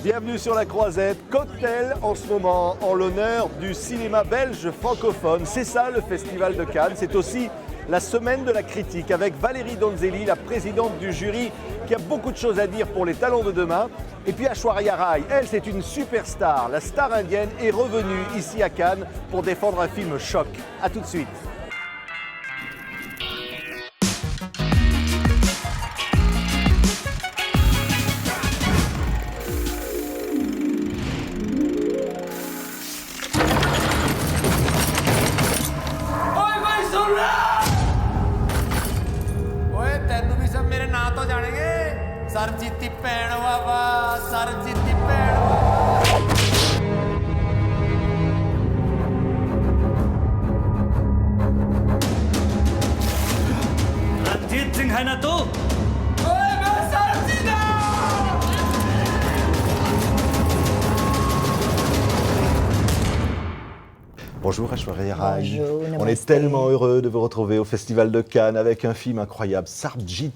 Bienvenue sur la Croisette, cocktail en ce moment en l'honneur du cinéma belge francophone. C'est ça le Festival de Cannes, c'est aussi la semaine de la critique avec Valérie Donzelli, la présidente du jury, qui a beaucoup de choses à dire pour les talents de demain. Et puis Aishwarya Rai, elle c'est une superstar, la star indienne est revenue ici à Cannes pour défendre un film choc. A tout de suite. सरजीती भैन बाबा सरजीती भैन रणजीत सिंह है ना तू? Bonjour Aishwarya Rai. Bonjour, On est namaste. tellement heureux de vous retrouver au Festival de Cannes avec un film incroyable, Sarjit.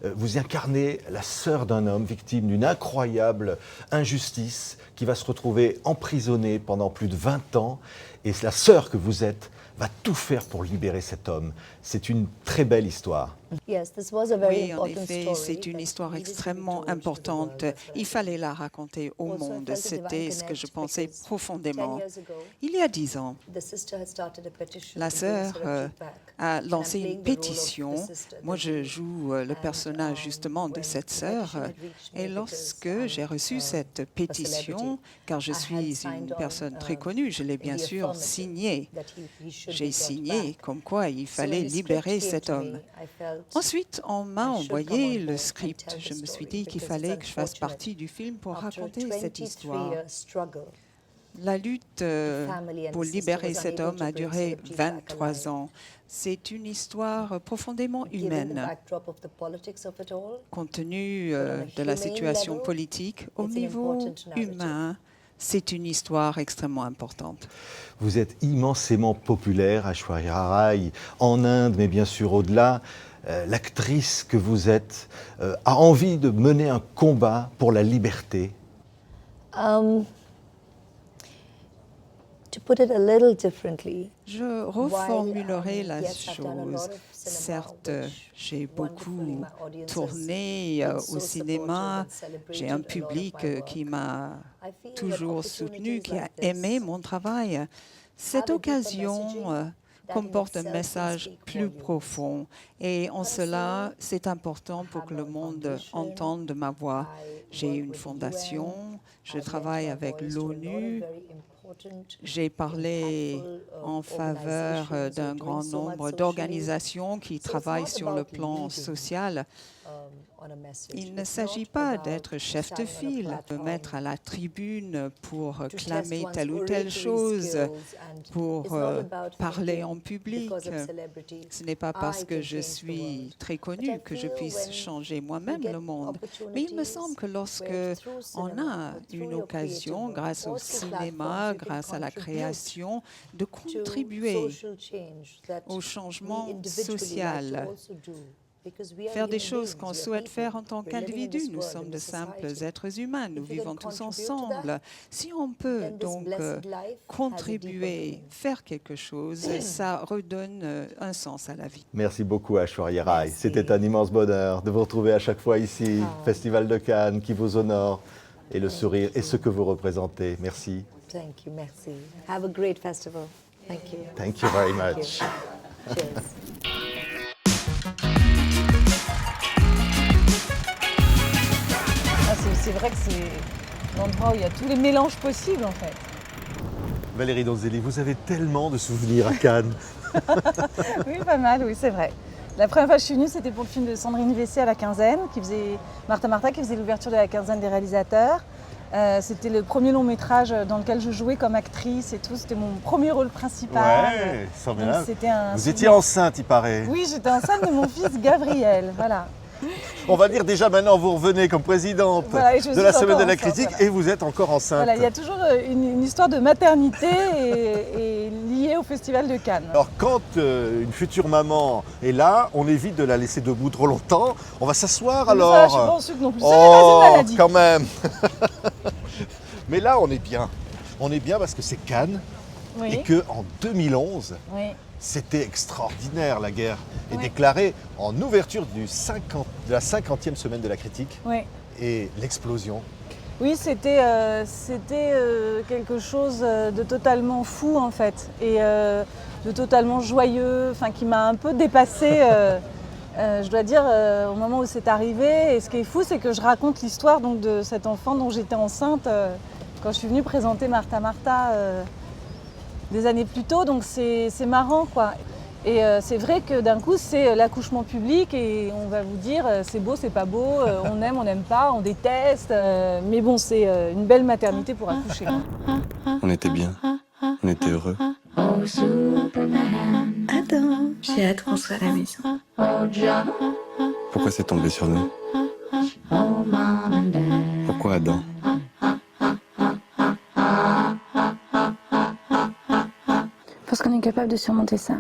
Vous incarnez la sœur d'un homme victime d'une incroyable injustice qui va se retrouver emprisonnée pendant plus de 20 ans. Et la sœur que vous êtes va tout faire pour libérer cet homme. C'est une très belle histoire. Yes, this was a very Oui, en important effet, story c'est une that histoire needed to be extrêmement told to the importante. world. Il fallait la raconter au Also, I monde. felt a C'était divine ce que je connect pensais because 10 profondément. years ago, Il y a 10 ans, the sister had started a petition la to bring sœur Sarabjit back. a And I'm lancé playing une the role of pétition. the sister, Moi, the je lead. joue le personnage justement de when cette the sœur. petition had reached me Et because lorsque j'ai reçu cette pétition, celebrity, car je I had suis signed une on, personne très connue, je l'ai in bien the sûr affirmative signée. that he should J'ai be brought signé back. comme quoi il So fallait when the script libérer came cet to homme. me, I felt Ensuite, on m'a I should come envoyé on le board and script. tell the Je me suis story dit qu'il because fallait it's que je fasse unfortunate. partie du film pour After raconter cette 23 histoire. years struggle, La lutte family and pour the sister libérer was cet unable homme to a bring duré Sarabjit back 23 alive. ans. C'est une histoire profondément Given the humaine. backdrop of the politics of it all, Compte tenu But on a de la humane situation level, politique, au it's an niveau important narrative. humain, c'est une histoire extrêmement importante. Vous êtes immensément populaire, Aishwarya Rai, en Inde, mais bien sûr au-delà. L'actrice que vous êtes a envie de mener un combat pour la liberté. to put it a little differently, Je reformulerai la yes, I've done a lot chose. of cinema, Certes, which j'ai beaucoup wonderfully my audiences tourné been au so cinéma. supportive and J'ai un celebrated a lot of public my work. qui m'a I feel that toujours soutenu, opportunities qui a like this aimé mon travail. Cette have a deeper occasion messaging that comporte in un itself message can speak plus volumes. profond. Et en cela, c'est important pour que le have a monde foundation. entende ma voix. I J'ai work une with fondation, UN. je I've travaille lent my avec voice to a lot of l'ONU. very important, J'ai parlé impactful, en faveur organizations who d'un are doing grand so much nombre socially. d'organisations qui So it's travaillent not sur le about plan leading, social. on a message. Il ne It's s'agit not pas about d'être chef de standing on a file, de platform mettre à la tribune pour to clamer test telle ou one's telle oratory chose, skills, and pour it's not about parler thinking en public. because of celebrity, Ce n'est pas parce I que can je change the suis world. très But connue I que je feel puisse when changer you moi-même get le monde. Mais il me semble que lorsque where through on cinema a or through une your occasion, creative work grâce au or through cinéma, platforms, you can grâce à la contribute création, de to contribuer social change that au we changement individually social. like to also do. Because we are Faire des human choses beings, qu'on we are souhaite people. faire en tant We're living in qu'individus. this Nous world, sommes in de this simples society. êtres humains. Nous If you vivons can tous contribute to ensemble. that, Si on peut then this donc blessed life has a deeper contribuer, meaning. faire quelque chose, ça redonne un sens à la vie. Merci beaucoup Aishwarya Rai. Merci. C'était un immense bonheur de vous retrouver à chaque fois ici, Festival de Cannes qui vous honore et le sourire et ce que vous représentez. Merci. Thank you, merci. Have a great festival. Thank you. Thank you very Thank much. you. Cheers. C'est vrai que c'est l'endroit où il y a tous les mélanges possibles en fait. Valérie Donzelli, vous avez tellement de souvenirs à Cannes. Oui, pas mal, oui, c'est vrai. La première fois que je suis venue, c'était pour le film de Sandrine Vessé à la quinzaine, Martha qui faisait l'ouverture de la quinzaine des réalisateurs. C'était le premier long métrage dans lequel je jouais comme actrice et tout. C'était mon premier rôle principal. c'est Donc, c'était un Vous souvenir. étiez enceinte, il paraît. Oui, j'étais enceinte de mon fils Gabriel, voilà. On va dire déjà maintenant, vous revenez comme présidente Voilà, et je de suis la Semaine encore de la enceinte, Critique voilà. et vous êtes encore enceinte. Voilà, il y a toujours une histoire de maternité et liée au Festival de Cannes. Alors quand une future maman est là, on évite de la laisser debout trop longtemps. On va s'asseoir Mais alors. ça, je suis pas en sucre non plus. Ce n'est pas une maladie. Quand même. Mais là, on est bien. On est bien parce que c'est Cannes et Oui, qu'en 2011, oui. c'était extraordinaire. La guerre est Oui. déclarée en ouverture de la 50e semaine de la critique Oui. et l'explosion. Oui, c'était quelque chose de totalement fou en fait et de totalement joyeux, enfin qui m'a un peu dépassée. Je dois dire au moment où c'est arrivé. Et ce qui est fou, c'est que je raconte l'histoire donc de cet enfant dont j'étais enceinte quand je suis venue présenter Martha Martha des années plus tôt. Donc c'est marrant quoi. Et c'est vrai que d'un coup, c'est l'accouchement public et on va vous dire c'est beau, c'est pas beau, on aime, on n'aime pas, on déteste. Mais bon, c'est une belle maternité pour accoucher. On était bien, on était heureux. Attends, j'ai hâte qu'on soit à la maison. Pourquoi c'est tombé sur nous? Pourquoi Adam? Parce qu'on est capable de surmonter ça.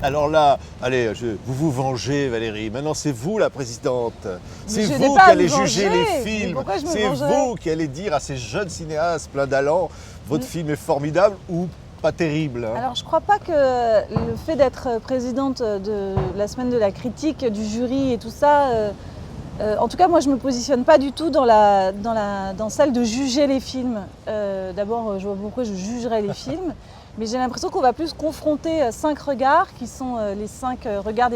Alors là, allez, vous vous vengez Valérie, maintenant c'est vous la présidente. C'est je n'ai vous pas qui à allez me juger venger. les Mais films. pourquoi je me C'est vengerais vous qui allez dire à ces jeunes cinéastes pleins d'allant, votre film est formidable ou pas terrible. Hein. Alors je crois pas que le fait d'être présidente de la semaine de la critique, du jury et tout ça, en tout cas moi je me positionne pas du tout dans celle de juger les films. D'abord je vois pourquoi je jugerais les films, mais j'ai l'impression qu'on va plus confronter 5 regards qui sont les 5 regards,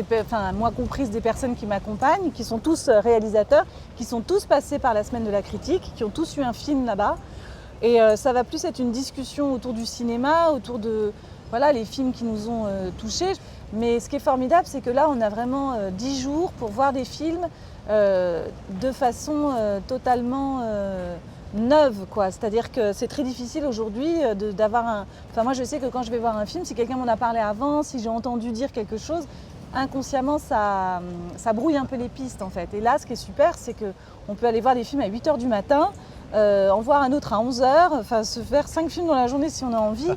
moi comprises des personnes qui m'accompagnent, qui sont tous réalisateurs, qui sont tous passés par la semaine de la critique, qui ont tous eu un film là-bas. Et ça va plus être une discussion autour du cinéma, autour de voilà, les films qui nous ont touchés. Mais ce qui est formidable, c'est que là, on a vraiment 10 jours pour voir des films de façon totalement neuve, quoi. C'est-à-dire que c'est très difficile aujourd'hui d'avoir un... Enfin, moi, je sais que quand je vais voir un film, si quelqu'un m'en a parlé avant, si j'ai entendu dire quelque chose, inconsciemment, ça brouille un peu les pistes, en fait. Et là, ce qui est super, c'est qu'on peut aller voir des films à 8 h du matin, en voir un autre à 11 h, enfin se faire 5 films dans la journée si on a envie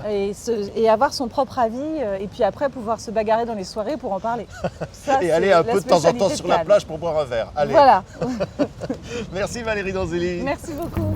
et avoir son propre avis et puis après pouvoir se bagarrer dans les soirées pour en parler. Ça, et aller un peu de temps en temps spécialité sur de la Cannes. plage pour boire un verre. Allez. Voilà. Merci Valérie Donzelli. Merci beaucoup.